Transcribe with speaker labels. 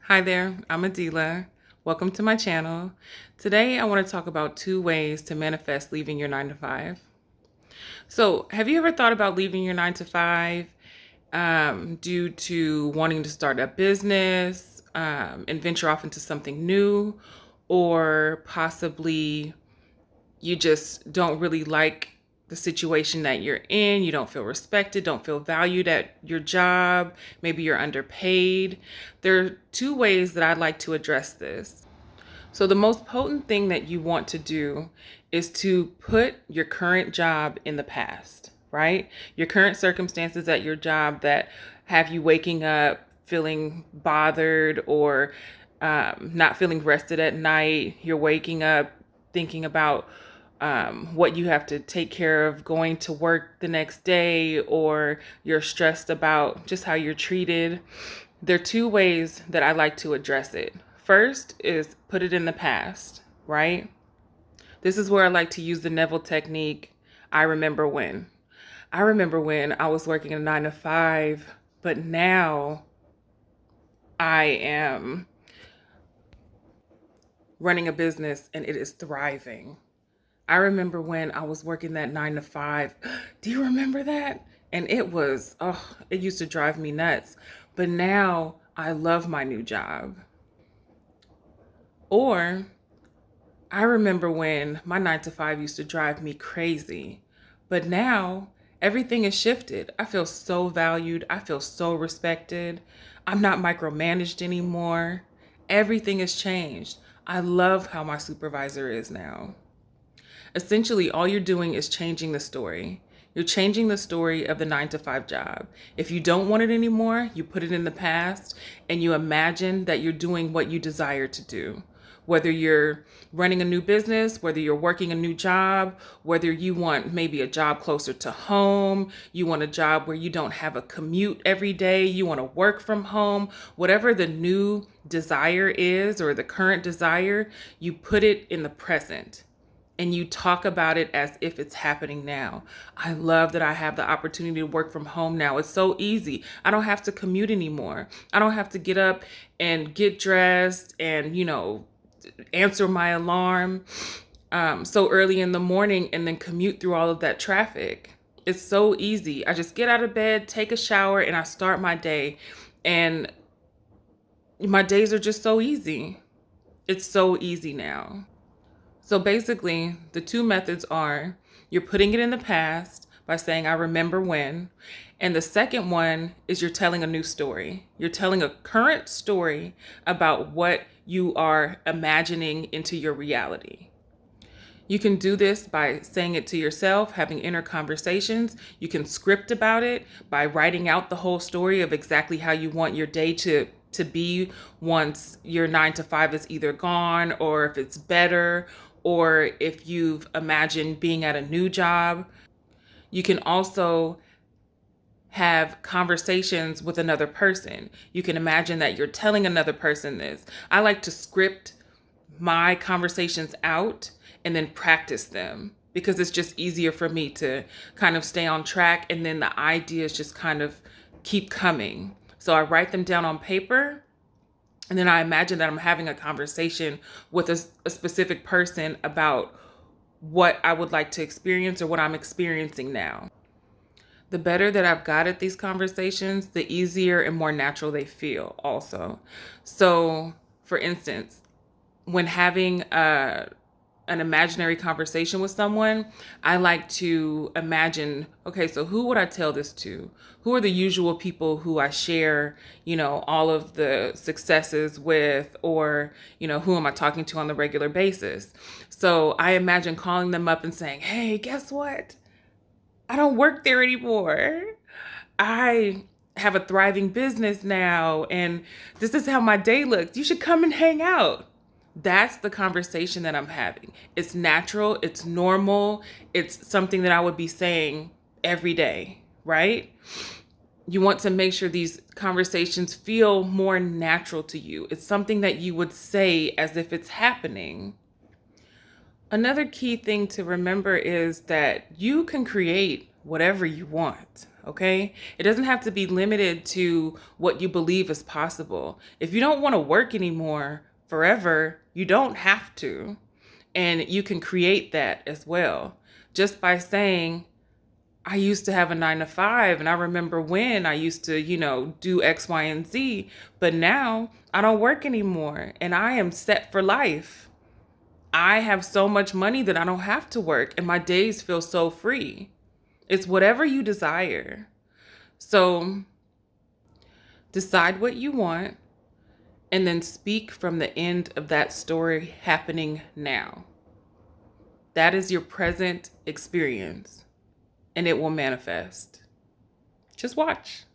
Speaker 1: Hi there, I'm Adila. Welcome to my channel. Today I want to talk about 2 ways to manifest leaving your 9 to 5. So, have you ever thought about leaving your 9 to 5 due to wanting to start a business and venture off into something new, or possibly you just don't really like the situation that you're in? You don't feel respected, don't feel valued at your job, maybe you're underpaid? There are 2 ways that I'd like to address this. So, the most potent thing that you want to do is to put your current job in the past, right? Your current circumstances at your job that have you waking up feeling bothered or not feeling rested at night. You're waking up thinking about what you have to take care of going to work the next day, or you're stressed about just how you're treated. There are 2 ways that I like to address it. First is put it in the past, right? This is where I like to use the Neville technique. I remember when. I remember when I was working a 9 to 5, but now I am running a business and it is thriving. I remember when I was working that 9 to 5. Do you remember that? And it was, it used to drive me nuts. But now I love my new job. Or I remember when my 9 to 5 used to drive me crazy. But now everything has shifted. I feel so valued. I feel so respected. I'm not micromanaged anymore. Everything has changed. I love how my supervisor is now. Essentially, all you're doing is changing the story. You're changing the story of the 9 to 5 job. If you don't want it anymore, you put it in the past and you imagine that you're doing what you desire to do. Whether you're running a new business, whether you're working a new job, whether you want maybe a job closer to home, you want a job where you don't have a commute every day, you want to work from home, whatever the new desire is or the current desire, you put it in the present and you talk about it as if it's happening now. I love that I have the opportunity to work from home now. It's so easy. I don't have to commute anymore. I don't have to get up and get dressed and, answer my alarm so early in the morning and then commute through all of that traffic. It's so easy. I just get out of bed, take a shower, and I start my day. And my days are just so easy. It's so easy now. So basically, the 2 methods are you're putting it in the past by saying, I remember when. And the second one is you're telling a new story. You're telling a current story about what you are imagining into your reality. You can do this by saying it to yourself, having inner conversations. You can script about it by writing out the whole story of exactly how you want your day to be once your 9 to 5 is either gone, or if it's better, or if you've imagined being at a new job. You can also have conversations with another person. You can imagine that you're telling another person this. I like to script my conversations out and then practice them because it's just easier for me to kind of stay on track, and then the ideas just kind of keep coming. So I write them down on paper, and then I imagine that I'm having a conversation with a specific person about what I would like to experience or what I'm experiencing now. The better that I've got at these conversations, the easier and more natural they feel also. So, for instance, when having an imaginary conversation with someone, I like to imagine, okay, so who would I tell this to? Who are the usual people who I share, all of the successes with, or, who am I talking to on the regular basis? So I imagine calling them up and saying, hey, guess what? I don't work there anymore. I have a thriving business now, and this is how my day looks. You should come and hang out. That's the conversation that I'm having. It's natural, it's normal, it's something that I would be saying every day, right? You want to make sure these conversations feel more natural to you. It's something that you would say as if it's happening. Another key thing to remember is that you can create whatever you want, okay? It doesn't have to be limited to what you believe is possible. If you don't want to work anymore forever, you don't have to. And you can create that as well just by saying, I used to have a 9 to 5, and I remember when I used to, do X, Y, and Z, but now I don't work anymore and I am set for life. I have so much money that I don't have to work and my days feel so free. It's whatever you desire. So decide what you want and then speak from the end of that story happening now. That is your present experience and it will manifest. Just watch.